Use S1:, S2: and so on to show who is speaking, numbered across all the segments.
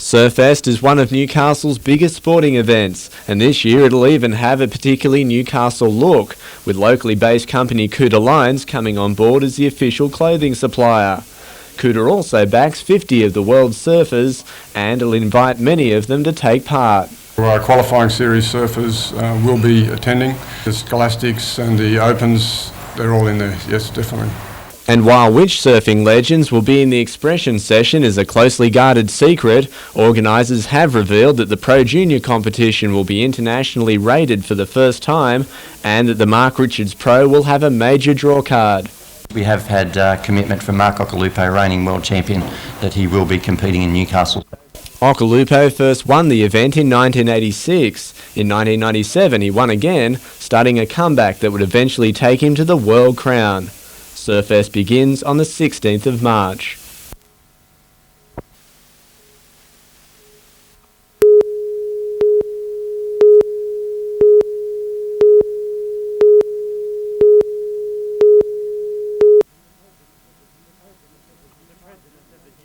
S1: Surfest is one of Newcastle's biggest sporting events, and this year it'll even have a particularly Newcastle look, with locally based company Cooter Lines coming on board as the official clothing supplier. Cooter also backs 50 of the world's surfers and will invite many of them to take part.
S2: Our qualifying series surfers will be attending. The Scholastics and the Opens, they're all in there, yes, definitely.
S1: And while which surfing legends will be in the expression session is a closely guarded secret, organisers have revealed that the Pro Junior competition will be internationally rated for the first time and that the Mark Richards Pro will have a major draw card.
S3: We have had commitment from Mark Occhilupo, reigning world champion, that he will be competing in Newcastle.
S1: Occhilupo first won the event in 1986. In 1997 he won again, starting a comeback that would eventually take him to the world crown. Surfest begins on the 16th of March.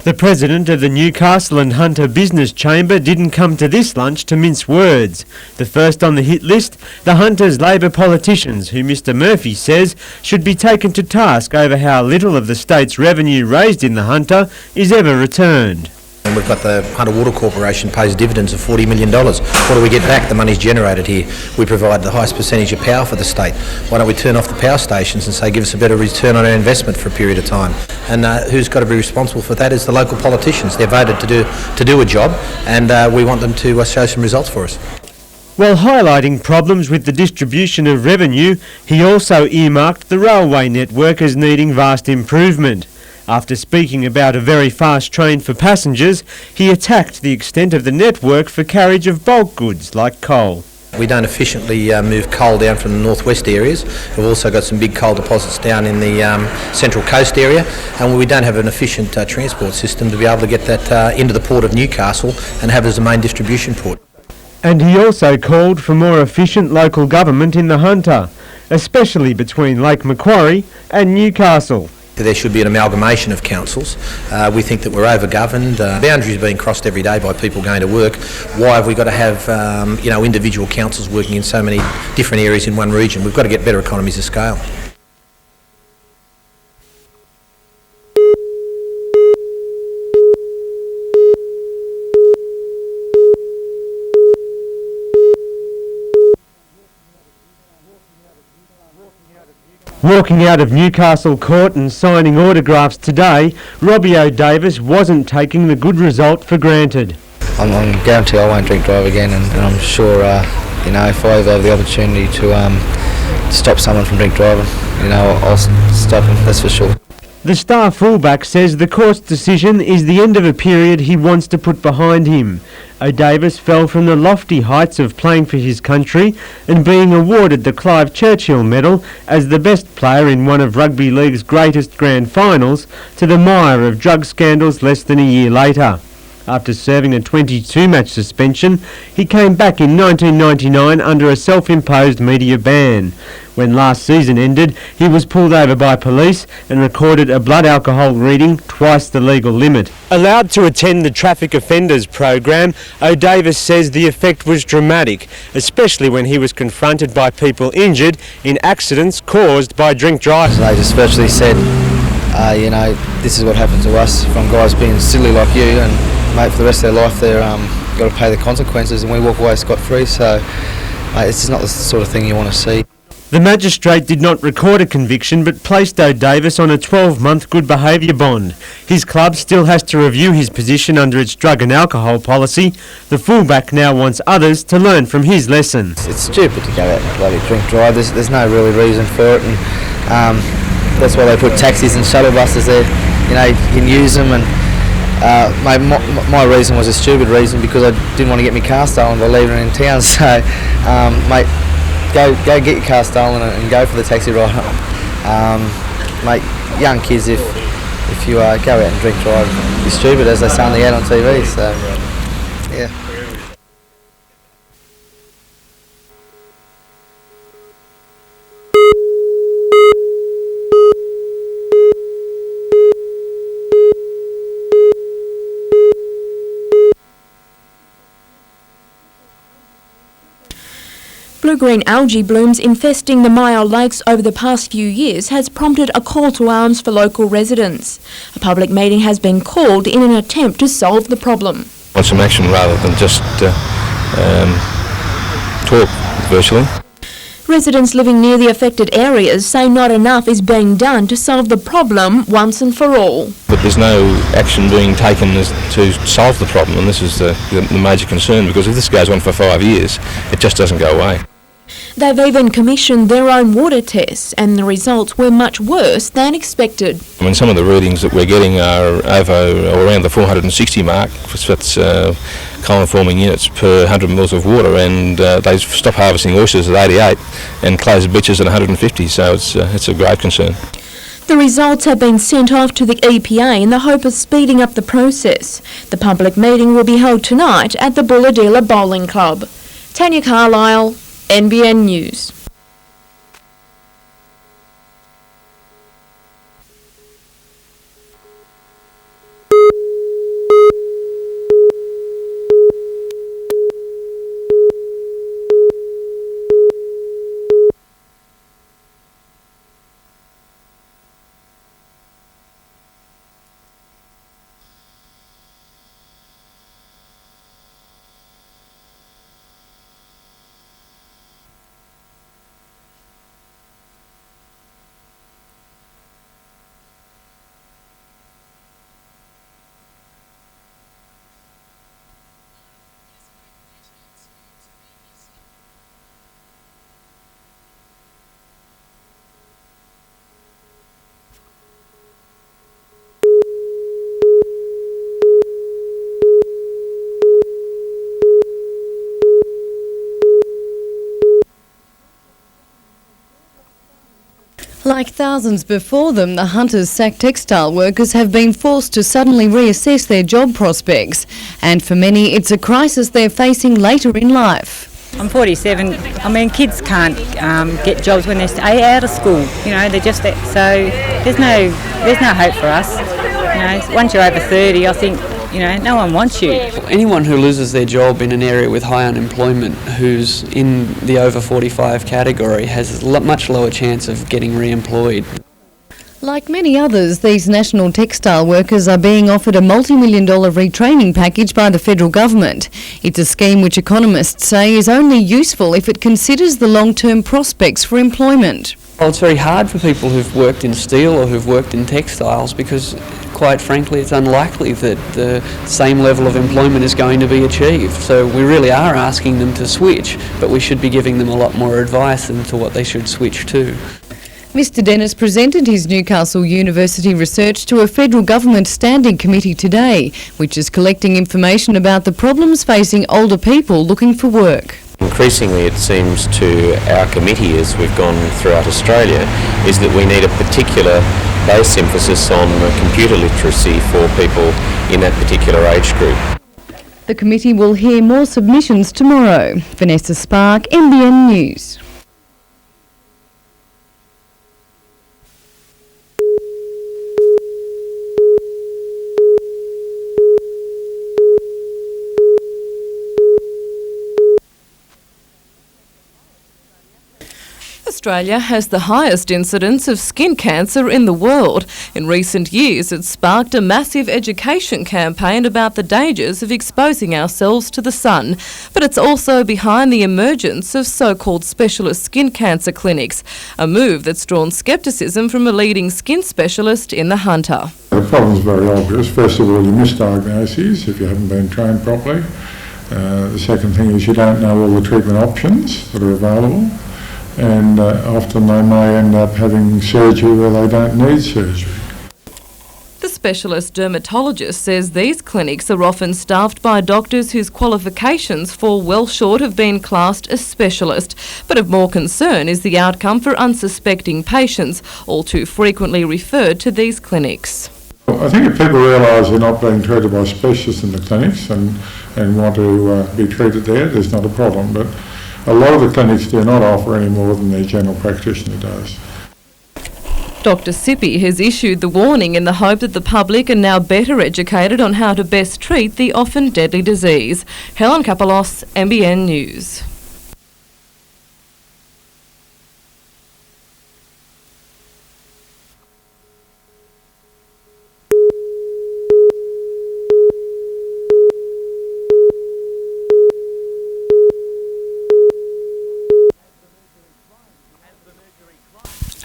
S4: The president of the Newcastle and Hunter Business Chamber didn't come to this lunch to mince words. The first on the hit list, the Hunters Labor politicians, who Mr Murphy says should be taken to task over how little of the state's revenue raised in the Hunter is ever returned.
S5: And we've got the Hunter Water Corporation pays dividends of $40 million. What do we get back? The money's generated here. We provide the highest percentage of power for the state. Why don't we turn off the power stations and say give us a better return on our investment for a period of time? And who's got to be responsible for that is the local politicians. They're voted to do a job, and we want them to show some results for us.
S4: While highlighting problems with the distribution of revenue, he also earmarked the railway network as needing vast improvement. After speaking about a very fast train for passengers, he attacked the extent of the network for carriage of bulk goods like coal.
S5: We don't efficiently move coal down from the northwest areas. We've also got some big coal deposits down in the central coast area, and we don't have an efficient transport system to be able to get that into the port of Newcastle and have it as a main distribution port.
S4: And he also called for more efficient local government in the Hunter, especially between Lake Macquarie and Newcastle.
S5: There should be an amalgamation of councils. We think that we're over-governed. Boundaries are being crossed every day by people going to work. Why have we got to have individual councils working in so many different areas in one region? We've got to get better economies of scale.
S4: Walking out of Newcastle Court and signing autographs today, Robbie O'Davis wasn't taking the good result for granted.
S6: I'm guaranteed I won't drink drive again, and I'm sure if I ever have the opportunity to stop someone from drink driving, I'll stop him, that's for sure.
S4: The star fullback says the court's decision is the end of a period he wants to put behind him. O'Davis fell from the lofty heights of playing for his country and being awarded the Clive Churchill Medal as the best player in one of rugby league's greatest grand finals to the mire of drug scandals less than a year later. After serving a 22-match suspension, he came back in 1999 under a self-imposed media ban. When last season ended, he was pulled over by police and recorded a blood alcohol reading twice the legal limit. Allowed to attend the traffic offenders program, O'Davis says the effect was dramatic, especially when he was confronted by people injured in accidents caused by drink driving.
S6: They just virtually said, this is what happened to us from guys being silly like you, and mate, for the rest of their life they're got to pay the consequences, and we walk away scot-free, so it's just not the sort of thing you want to see.
S4: The magistrate did not record a conviction but placed O'Davis on a 12-month good behaviour bond. His club still has to review his position under its drug and alcohol policy. The fullback now wants others to learn from his lesson.
S6: It's stupid to go out and bloody drink drive. There's no really reason for it, and that's why they put taxis and shuttle buses there. You can use them, and my reason was a stupid reason because I didn't want to get my car stolen by leaving it in town. So, mate, go get your car stolen and go for the taxi ride home. Mate, young kids, if you go out and drink drive, you're stupid, as they say on the ad on TV. So, yeah.
S7: blue-green algae blooms infesting the Myall Lakes over the past few years has prompted a call to arms for local residents. A public meeting has been called in an attempt to solve the problem.
S8: Want some action rather than just talk virtually.
S7: Residents living near the affected areas say not enough is being done to solve the problem once and for all.
S8: But there's no action being taken to solve the problem, and this is the major concern, because if this goes on for 5 years, it just doesn't go away.
S7: They've even commissioned their own water tests, and the results were much worse than expected.
S8: I mean, some of the readings that we're getting are over or around the 460 mark. That's column-forming units per 100 mils of water, and they stop harvesting oysters at 88 and close beaches at 150, so it's a grave concern.
S7: The results have been sent off to the EPA in the hope of speeding up the process. The public meeting will be held tonight at the Bulladila Bowling Club. Tanya Carlisle, NBN News.
S9: Like thousands before them, the Hunters sacked textile workers have been forced to suddenly reassess their job prospects. And for many, it's a crisis they're facing later in life.
S10: I'm 47. I mean, kids can't get jobs when they're out of school. You know, they're just so there's no hope for us. You know, once you're over 30, I think, you know, no one wants you.
S11: Anyone who loses their job in an area with high unemployment who's in the over 45 category has a much lower chance of getting re-employed.
S9: Like many others, these national textile workers are being offered a multi-million-dollar retraining package by the federal government. It's a scheme which economists say is only useful if it considers the long-term prospects for employment.
S11: Well, it's very hard for people who've worked in steel or who've worked in textiles because, quite frankly, it's unlikely that the same level of employment is going to be achieved. So we really are asking them to switch, but we should be giving them a lot more advice as to what they should switch to.
S9: Mr Dennis presented his Newcastle University research to a federal government standing committee today, which is collecting information about the problems facing older people looking for work.
S12: Increasingly, it seems to our committee, as we've gone throughout Australia, is that we need a particular base emphasis on computer literacy for people in that particular age group.
S9: The committee will hear more submissions tomorrow. Vanessa Spark, NBN News.
S13: Australia has the highest incidence of skin cancer in the world. In recent years, it's sparked a massive education campaign about the dangers of exposing ourselves to the sun. But it's also behind the emergence of so-called specialist skin cancer clinics, a move that's drawn scepticism from a leading skin specialist in the Hunter.
S14: The problem's very obvious. First of all, you misdiagnoses if you haven't been trained properly. The second thing is you don't know all the treatment options that are available. And often they may end up having surgery where they don't need surgery.
S13: The specialist dermatologist says these clinics are often staffed by doctors whose qualifications fall well short of being classed as specialist. But of more concern is the outcome for unsuspecting patients, all too frequently referred to these clinics.
S14: I think if people realise they're not being treated by specialists in the clinics and want to be treated there, there's not a problem. But a lot of the clinics do not offer any more than their general practitioner does.
S13: Dr Sippy has issued the warning in the hope that the public are now better educated on how to best treat the often deadly disease. Helen Kapelos, NBN News.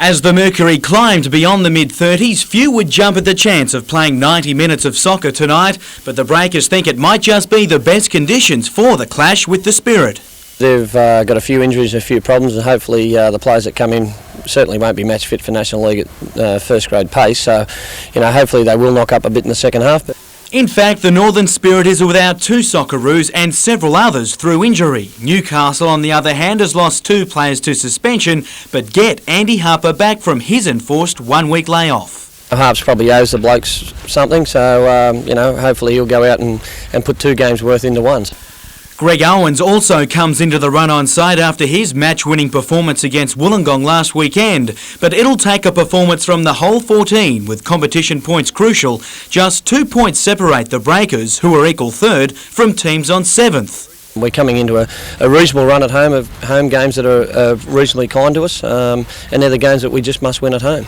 S15: As the mercury climbed beyond the mid-30s, few would jump at the chance of playing 90 minutes of soccer tonight, but the Breakers think it might just be the best conditions for the clash with the Spirit.
S16: They've got a few injuries and a few problems, and hopefully the players that come in certainly won't be match fit for National League at first grade pace, so hopefully they will knock up a bit in the second half.
S15: In fact, the Northern Spirit is without 2 Socceroos and several others through injury. Newcastle, on the other hand, has lost 2 players to suspension, but get Andy Harper back from his enforced 1-week layoff.
S16: Harps probably owes the blokes something, so hopefully he'll go out and put 2 games worth into one.
S15: Greg Owens also comes into the run-on side after his match-winning performance against Wollongong last weekend, but it'll take a performance from the whole 14, with competition points crucial. Just 2 points separate the Breakers, who are equal third, from teams on 7th.
S16: We're coming into a reasonable run at home of home games that are reasonably kind to us, and they're the games that we just must win at home.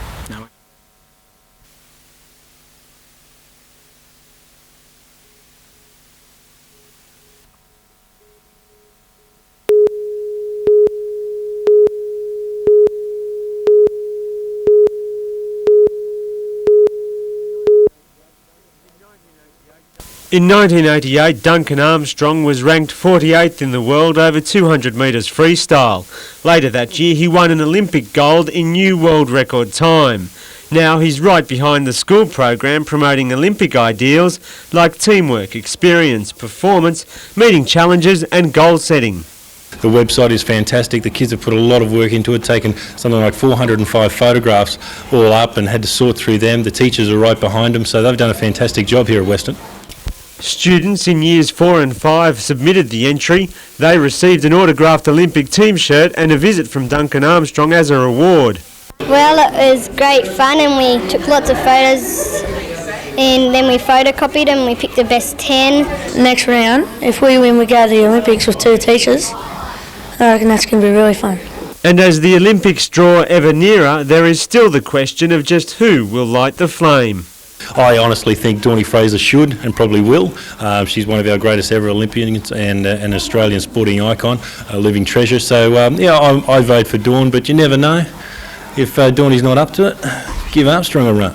S4: In 1988, Duncan Armstrong was ranked 48th in the world over 200 metres freestyle. Later that year, he won an Olympic gold in new world record time. Now he's right behind the school program promoting Olympic ideals like teamwork, experience, performance, meeting challenges and goal setting.
S17: The website is fantastic. The kids have put a lot of work into it, taken something like 405 photographs all up and had to sort through them. The teachers are right behind them, so they've done a fantastic job here at Western.
S4: Students in years 4 and 5 submitted the entry. They received an autographed Olympic team shirt and a visit from Duncan Armstrong as a reward.
S18: Well, it was great fun and we took lots of photos and then we photocopied them and we picked the best 10.
S19: Next round, if we win, we go to the Olympics with 2 teachers. I reckon that's going to be really fun.
S4: And as the Olympics draw ever nearer, there is still the question of just who will light the flame.
S17: I honestly think Dawnie Fraser should and probably will. She's one of our greatest ever Olympians and an Australian sporting icon, a living treasure. So, I vote for Dawn, but you never know. If Dawnie's not up to it, give Armstrong a run.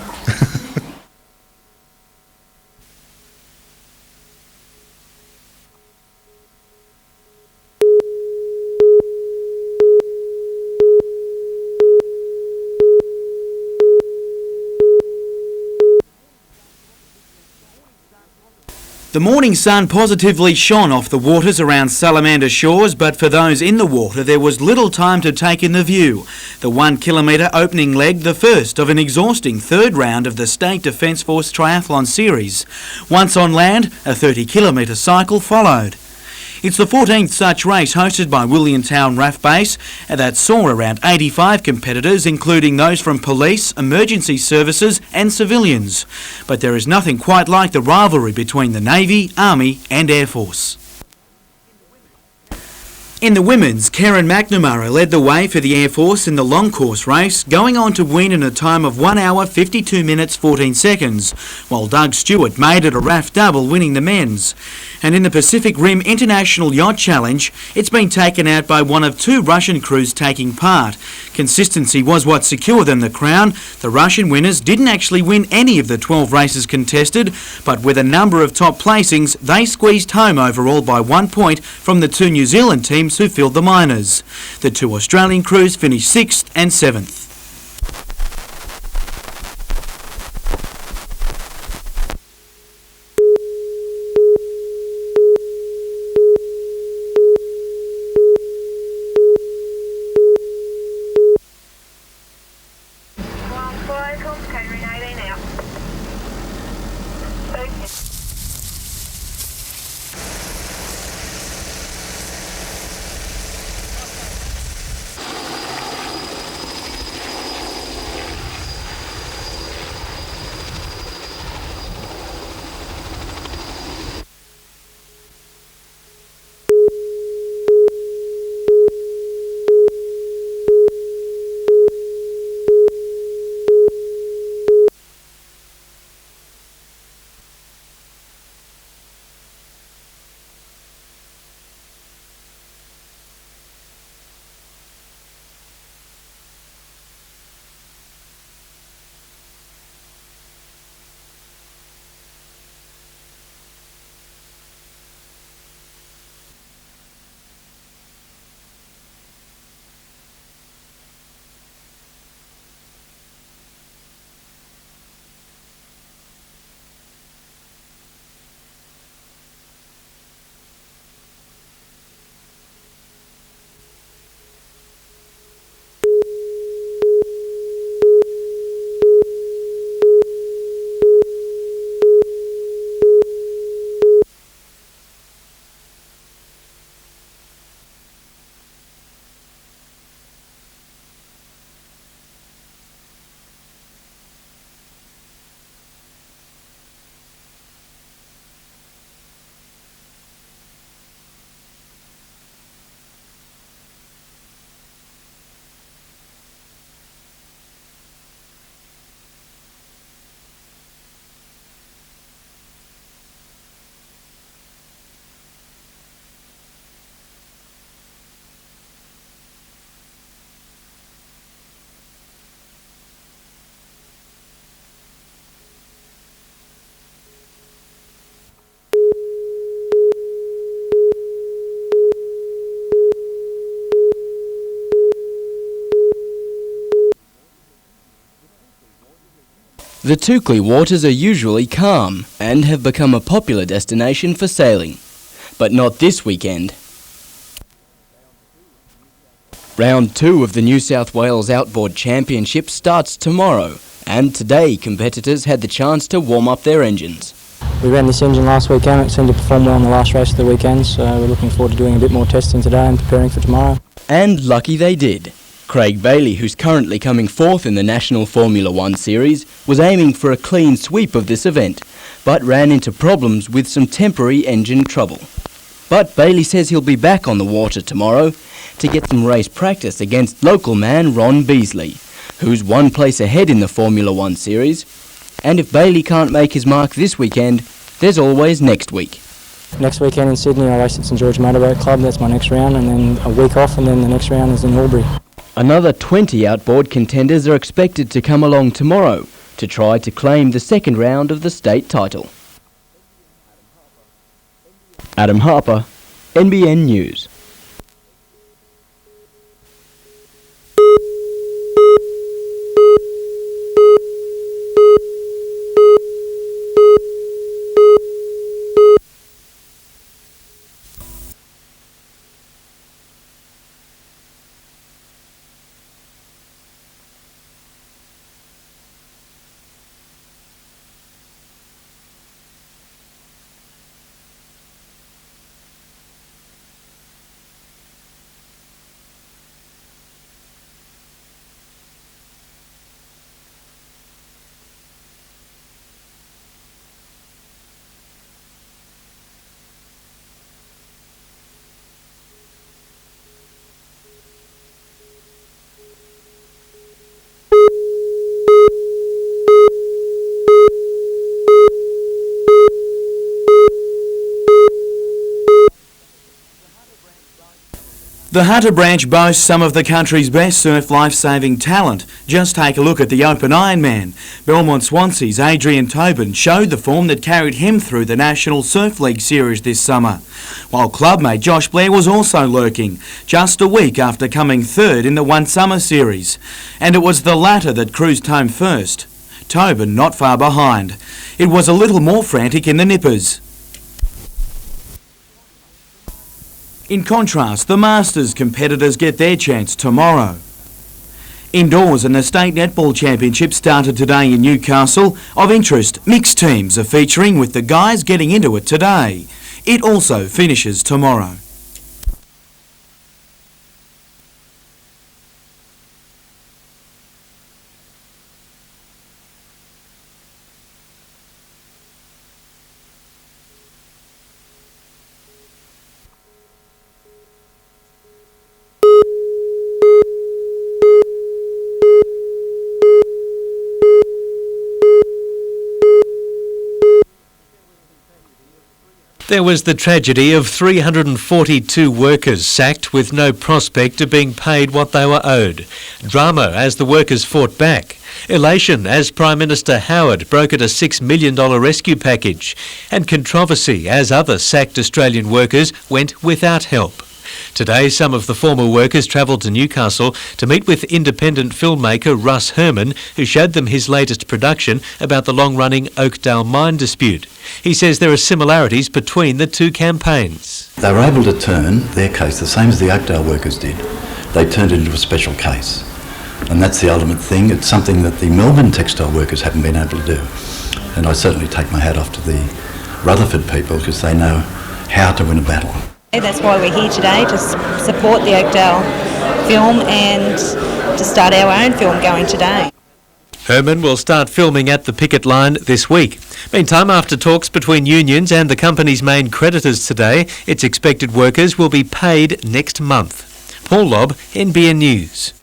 S15: The morning sun positively shone off the waters around Salamander Shores, but for those in the water there was little time to take in the view. The 1 kilometre opening leg, the first of an exhausting 3rd round of the State Defence Force Triathlon Series. Once on land, a 30-kilometre cycle followed. It's the 14th such race hosted by Williamtown RAF Base that saw around 85 competitors, including those from police, emergency services and civilians. But there is nothing quite like the rivalry between the Navy, Army and Air Force. In the women's, Karen McNamara led the way for the Air Force in the long course race, going on to win in a time of 1 hour 52 minutes 14 seconds, while Doug Stewart made it a RAF double, winning the men's. And in the Pacific Rim International Yacht Challenge, it's been taken out by one of 2 Russian crews taking part. Consistency was what secured them the crown. The Russian winners didn't actually win any of the 12 races contested, but with a number of top placings, they squeezed home overall by 1 point from the 2 New Zealand teams who filled the minors. The 2 Australian crews finished 6th and 7th.
S20: The Toukley waters are usually calm and have become a popular destination for sailing. But not this weekend. Round 2 of the New South Wales Outboard Championship starts tomorrow, and today competitors had the chance to warm up their engines.
S21: We ran this engine last weekend. It seemed to perform well in the last race of the weekend, so we're looking forward to doing a bit more testing today and preparing for tomorrow.
S20: And lucky they did. Craig Bailey, who's currently coming fourth in the National Formula One Series, was aiming for a clean sweep of this event, but ran into problems with some temporary engine trouble. But Bailey says he'll be back on the water tomorrow to get some race practice against local man Ron Beasley, who's one place ahead in the Formula One Series. And if Bailey can't make his mark this weekend, there's always next week.
S21: Next weekend in Sydney I race at St George Motorboat Club, that's my next round, and then a week off, and then the next round is in Albury.
S20: Another 20 outboard contenders are expected to come along tomorrow to try to claim the second round of the state title. Adam Harper, NBN News.
S15: The Hunter Branch boasts some of the country's best surf life-saving talent. Just take a look at the Open Ironman. Belmont Swansea's Adrian Tobin showed the form that carried him through the National Surf League Series this summer. While clubmate Josh Blair was also lurking, just a week after coming third in the One Summer Series. And it was the latter that cruised home first. Tobin not far behind. It was a little more frantic in the nippers. In contrast, the Masters competitors get their chance tomorrow. Indoors, and the State Netball Championship started today in Newcastle. Of interest, mixed teams are featuring, with the guys getting into it today. It also finishes tomorrow.
S22: There was the tragedy of 342 workers sacked with no prospect of being paid what they were owed. Drama as the workers fought back. Elation as Prime Minister Howard brokered a $6 million rescue package. And controversy as other sacked Australian workers went without help. Today, some of the former workers travelled to Newcastle to meet with independent filmmaker Russ Herman, who showed them his latest production about the long-running Oakdale mine dispute. He says there are similarities between the two campaigns.
S23: They were able to turn their case the same as the Oakdale workers did. They turned it into a special case. And that's the ultimate thing. It's something that the Melbourne textile workers haven't been able to do. And I certainly take my hat off to the Rutherford people, because they know how to win a battle.
S24: That's why we're here today, to support the Oakdale film and to start our own film going today.
S22: Herman will start filming at the picket line this week. Meantime, after talks between unions and the company's main creditors today, it's expected workers will be paid next month. Paul Lobb, NBN News.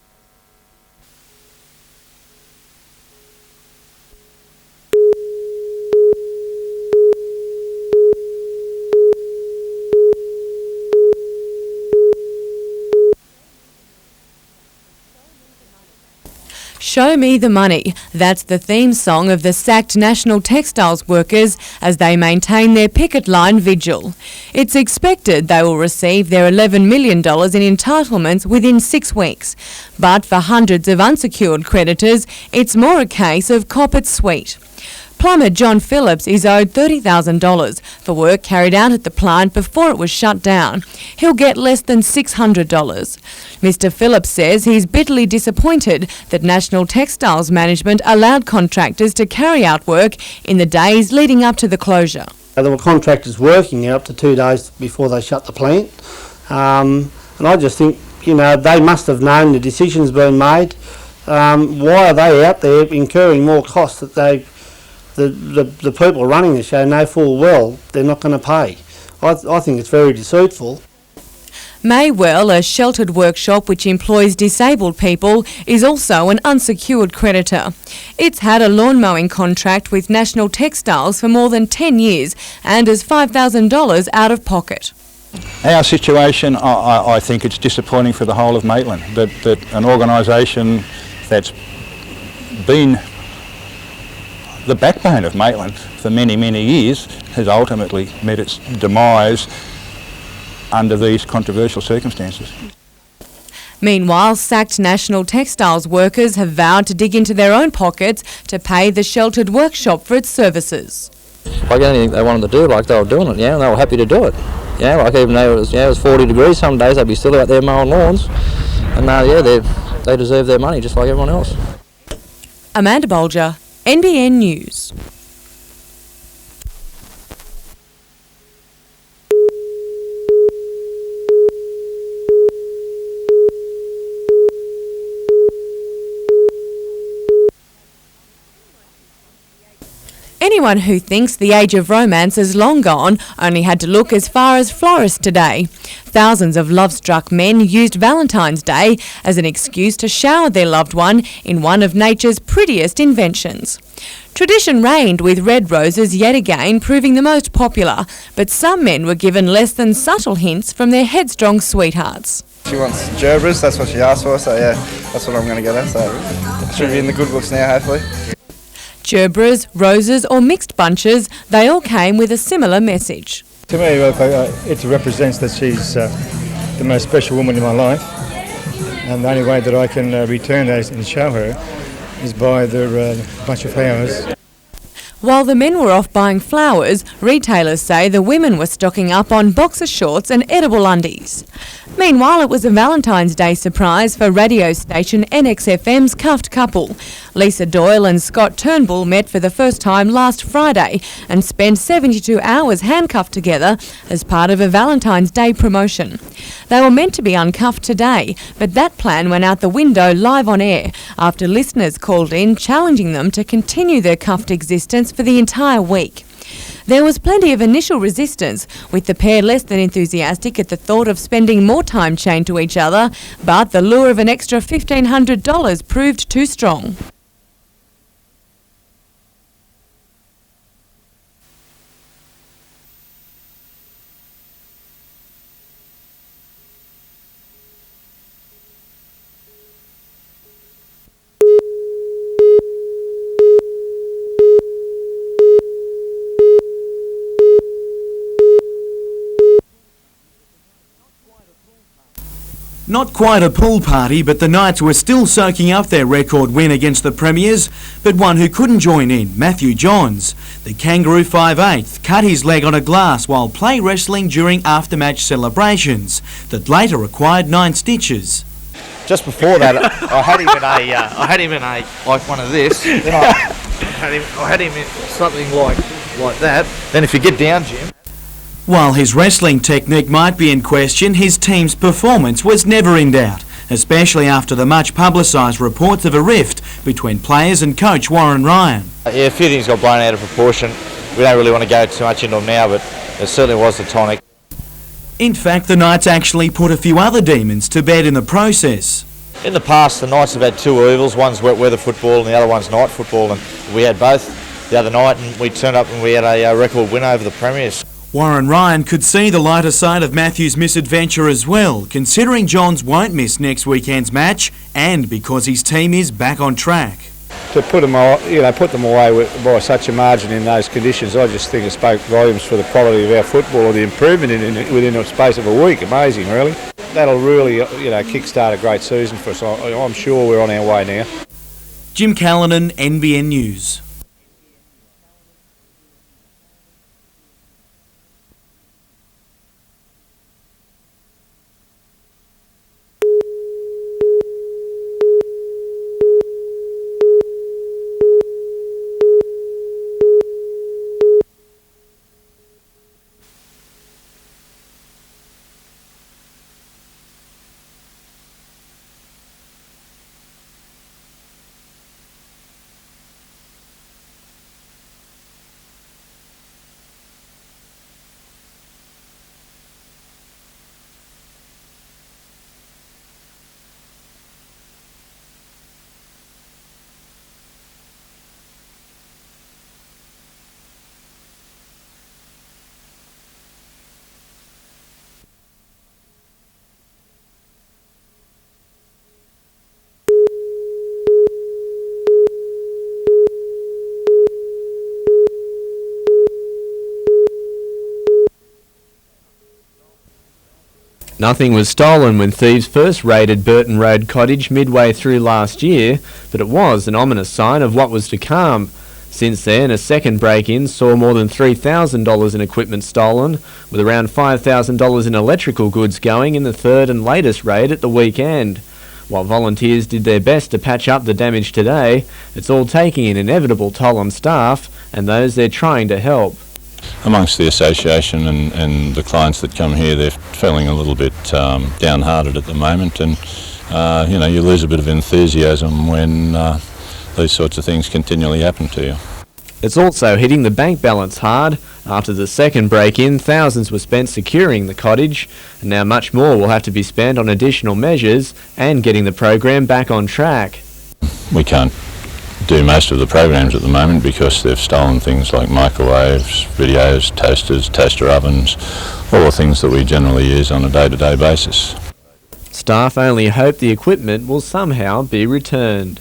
S13: Show me the money. That's the theme song of the sacked national textiles workers as they maintain their picket line vigil. It's expected they will receive their $11 million in entitlements within 6 weeks. But for hundreds of unsecured creditors, it's more a case of cop it sweet. Plumber John Phillips is owed $30,000 for work carried out at the plant before it was shut down. He'll get less than $600. Mr Phillips says he's bitterly disappointed that National Textiles Management allowed contractors to carry out work in the days leading up to the closure.
S1: There were contractors working up to 2 days before they shut the plant, and I just think, you know, they must have known the decision's been made. Why are they out there incurring more costs that the people running the show know full well they're not going to pay? I think it's very deceitful.
S13: Maywell, a sheltered workshop which employs disabled people, is also an unsecured creditor. It's had a lawn mowing contract with National Textiles for more than 10 years and is $5,000 out of pocket.
S2: Our situation, I think it's disappointing for the whole of Maitland, that an organisation that's been the backbone of Maitland for many, many years has ultimately met its demise under these controversial circumstances.
S13: Meanwhile, sacked National Textiles workers have vowed to dig into their own pockets to pay the sheltered workshop for its services.
S3: Like anything they wanted to do, like they were doing it, and they were happy to do it. Like even though it was 40 degrees some days, they'd be still out there mowing lawns, and they deserve their money just like everyone else.
S13: Amanda Bolger, NBN News. Anyone who thinks the age of romance is long gone only had to look as far as Florence today. Thousands of love-struck men used Valentine's Day as an excuse to shower their loved one in one of nature's prettiest inventions. Tradition reigned with red roses yet again proving the most popular, but some men were given less than subtle hints from their headstrong sweethearts.
S5: She wants gerbils, that's what she asked for, so yeah, that's what I'm going to get her, so should be in the good books now, hopefully.
S13: Gerbils, roses or mixed bunches, they all came with a similar message.
S25: To me, it represents that she's the most special woman in my life, and the only way that I can return that and show her is by the bunch of flowers.
S13: While the men were off buying flowers, retailers say the women were stocking up on boxer shorts and edible undies. Meanwhile, it was a Valentine's Day surprise for radio station NXFM's cuffed couple. Lisa Doyle and Scott Turnbull met for the first time last Friday and spent 72 hours handcuffed together as part of a Valentine's Day promotion. They were meant to be uncuffed today, but that plan went out the window live on air after listeners called in challenging them to continue their cuffed existence for the entire week. There was plenty of initial resistance, with the pair less than enthusiastic at the thought of spending more time chained to each other, but the lure of an extra $1,500 proved too strong.
S26: Not quite a pool party, but the Knights were still soaking up their record win against the Premiers, but one who couldn't join in, Matthew Johns. The Kangaroo 5'8" cut his leg on a glass while play wrestling during after-match celebrations that later required 9 stitches.
S6: Just before that, I had him in a like one of this. Then I had him in something like that. Then if you get down, Jim.
S26: While his wrestling technique might be in question, his team's performance was never in doubt, especially after the much publicised reports of a rift between players and coach Warren Ryan.
S6: Yeah, a few things got blown out of proportion. We don't really want to go too much into them now, but it certainly was the tonic.
S26: In fact, the Knights actually put a few other demons to bed in the process.
S6: In the past, the Knights have had 2 evils. One's wet weather football and the other one's night football, and we had both the other night, and we turned up and we had a record win over the Premiers.
S26: Warren Ryan could see the lighter side of Matthew's misadventure as well, considering Johns won't miss next weekend's match and because his team is back on track.
S7: To put them away by such a margin in those conditions, I just think it spoke volumes for the quality of our football or the improvement within the space of a week. Amazing, really. That'll really, kick-start a great season for us. I'm sure we're on our way now.
S26: Jim Callanan, NBN News.
S8: Nothing was stolen when thieves first raided Burton Road Cottage midway through last year, but it was an ominous sign of what was to come. Since then, a second break-in saw more than $3,000 in equipment stolen, with around $5,000 in electrical goods going in the third and latest raid at the weekend. While volunteers did their best to patch up the damage today, it's all taking an inevitable toll on staff and those they're trying to help.
S2: Amongst the association and the clients that come here, they're feeling a little bit downhearted at the moment, and you lose a bit of enthusiasm when these sorts of things continually happen to you.
S8: It's also hitting the bank balance hard. After the second break-in, thousands were spent securing the cottage, and now much more will have to be spent on additional measures and getting the program back on track.
S2: We can't do most of the programs at the moment because they've stolen things like microwaves, videos, toasters, toaster ovens, all the things that we generally use on a day-to-day basis.
S8: Staff only hope the equipment will somehow be returned.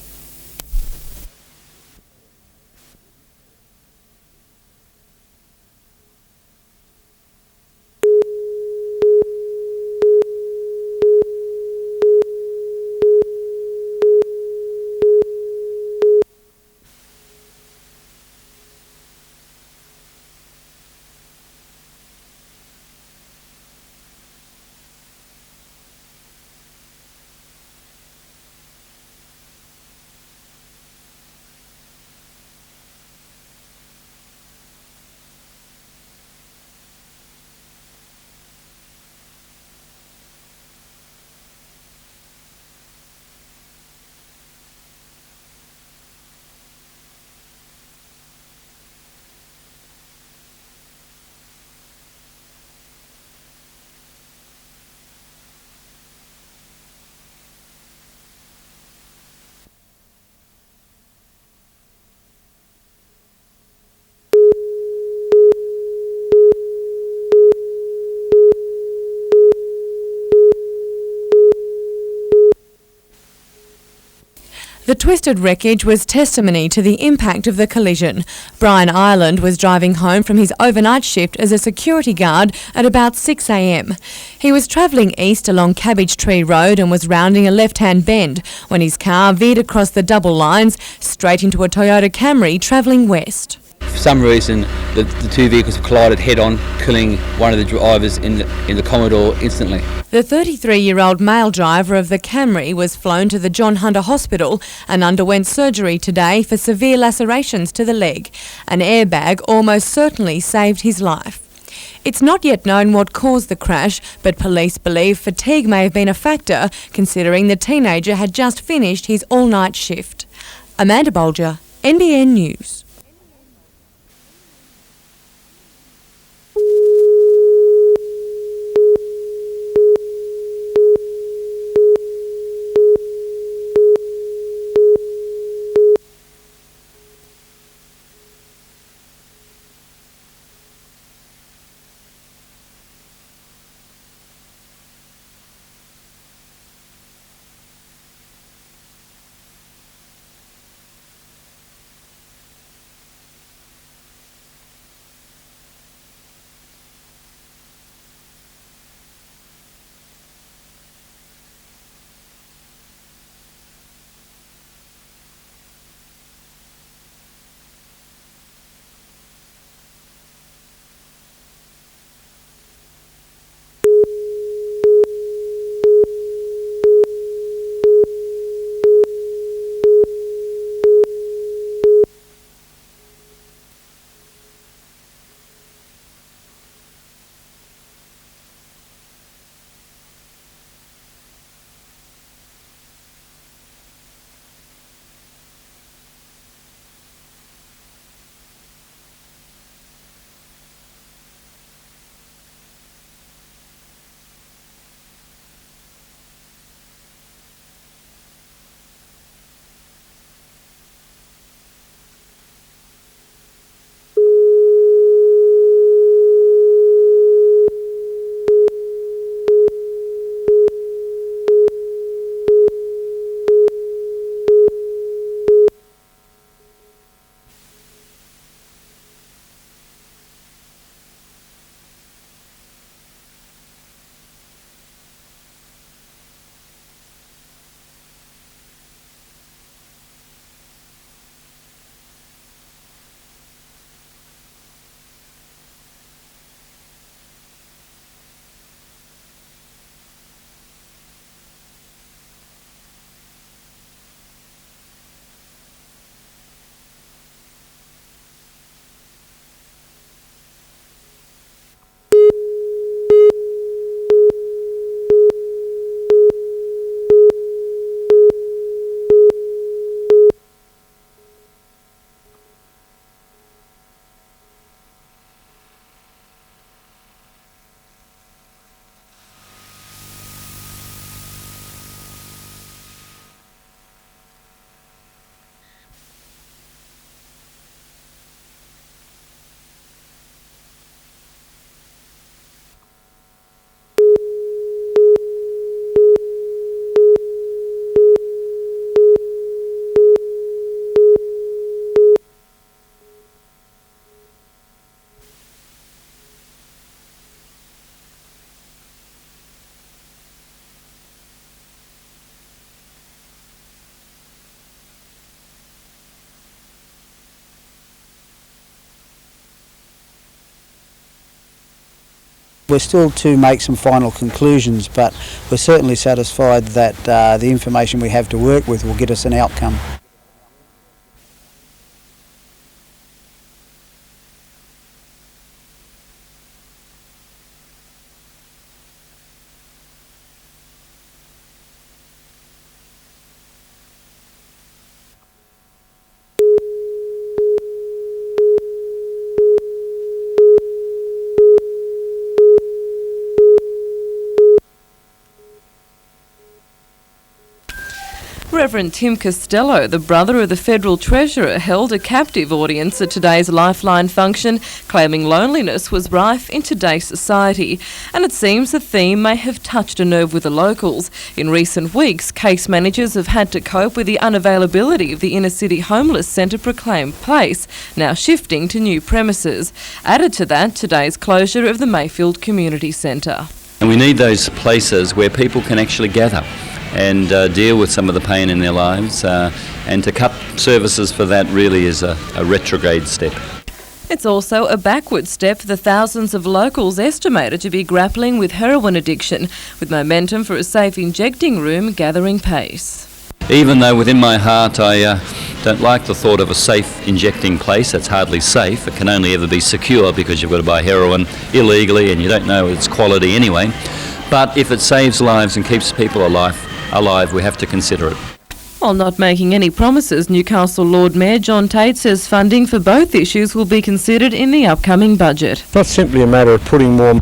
S13: The twisted wreckage was testimony to the impact of the collision. Brian Ireland was driving home from his overnight shift as a security guard at about 6 a.m. He was travelling east along Cabbage Tree Road and was rounding a left-hand bend when his car veered across the double lines straight into a Toyota Camry travelling west.
S9: For some reason, the two vehicles collided head-on, killing one of the drivers in the Commodore instantly.
S13: The 33-year-old male driver of the Camry was flown to the John Hunter Hospital and underwent surgery today for severe lacerations to the leg. An airbag almost certainly saved his life. It's not yet known what caused the crash, but police believe fatigue may have been a factor, considering the teenager had just finished his all-night shift. Amanda Bolger, NBN News.
S10: We're still to make some final conclusions, but we're certainly satisfied that the information we have to work with will get us an outcome.
S13: Reverend Tim Costello, the brother of the Federal Treasurer, held a captive audience at today's Lifeline function, claiming loneliness was rife in today's society. And it seems the theme may have touched a nerve with the locals. In recent weeks, case managers have had to cope with the unavailability of the inner city homeless centre proclaimed place, now shifting to new premises. Added to that, today's closure of the Mayfield Community Centre.
S11: And we need those places where people can actually gather and deal with some of the pain in their lives, and to cut services for that really is a retrograde step.
S13: It's also a backward step for the thousands of locals estimated to be grappling with heroin addiction, with momentum for a safe injecting room gathering pace.
S11: Even though within my heart I don't like the thought of a safe injecting place, that's hardly safe. It can only ever be secure because you've got to buy heroin illegally and you don't know its quality anyway. But if it saves lives and keeps people alive, we have to consider it.
S13: While not making any promises, Newcastle Lord Mayor John Tate says funding for both issues will be considered in the upcoming budget.
S12: It's not simply a matter of putting more